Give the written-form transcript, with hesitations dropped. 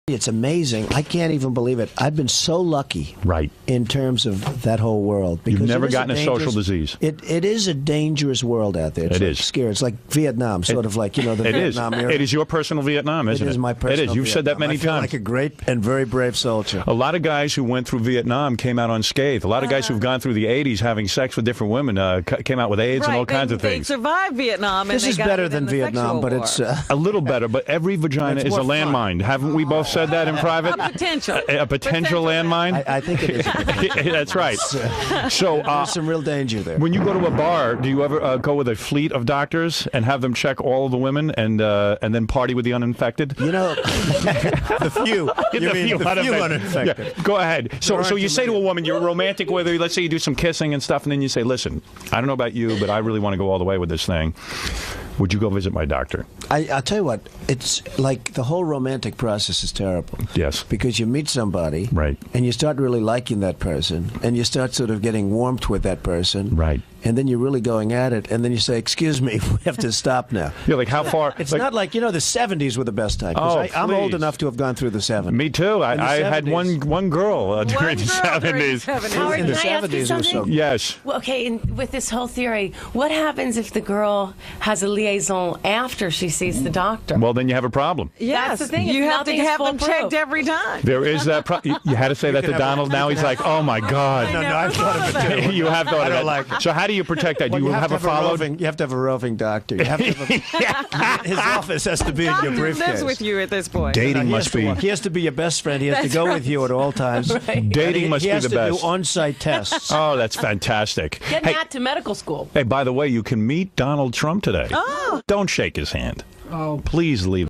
It's amazing. I can't even believe it. I've been so lucky, right, in terms of that whole world. You've never gotten a social disease. It is a dangerous world out there. It is scary. It's like Vietnam, sort of like the Vietnam era. It is your personal Vietnam, isn't it? It is my personal. It is. You've said that many I feel times. like a great and very brave soldier. A lot of guys who went through Vietnam came out unscathed. A lot of guys who've gone through the 80s having sex with different women came out with AIDS and all kinds of things. They survived Vietnam. This is better than Vietnam, but it's a little better. But every vagina is a landmine. Haven't we both said that in private? A potential landmine? I think it is. That's right. So there's some real danger there. When you go to a bar, do you ever go with a fleet of doctors and have them check all of the women and then party with the uninfected? You know, the few. You mean the few uninfected. Yeah, go ahead. So you say to a woman, you're romantic with her, let's say you do some kissing and stuff, and then you say, listen, I don't know about you, but I really want to go all the way with this thing. Would you go visit my doctor? I'll tell you what, it's like the whole romantic process is terrible. Yes. Because you meet somebody, right, and you start really liking that person, and you start sort of getting warmth with that person. Right. And then you're really going at it, and then you say, excuse me, we have to stop now. Yeah, like how far? It's not like, the 70s were the best time. I'm old enough to have gone through the 70s. Me too. I had one girl during the 70s. Howard, In the can I ask you 70s were so something? Yes. Well, okay, and with this whole theory, what happens if the girl has a liaison after she sees the doctor? Well, then you have a problem. Yes, that's the thing. you have to have them foolproof. checked every time. There is that. You had to say that to Donald. Now he's like, oh my God. No, I've thought of it too. You have thought of I it. don't like it. So how do you protect that? Do you have a followed? You have to have a roving doctor. You have to have his office has to be in your briefcase. Lives with you at this point. Dating must be. He has to be your best friend. He has to go with you at all times. Right. Dating must he be has the to best. do on-site tests. Oh, that's fantastic. Get Matt to medical school. Hey, by the way, you can meet Donald Trump today. Oh. Don't shake his hand. Oh, please leave.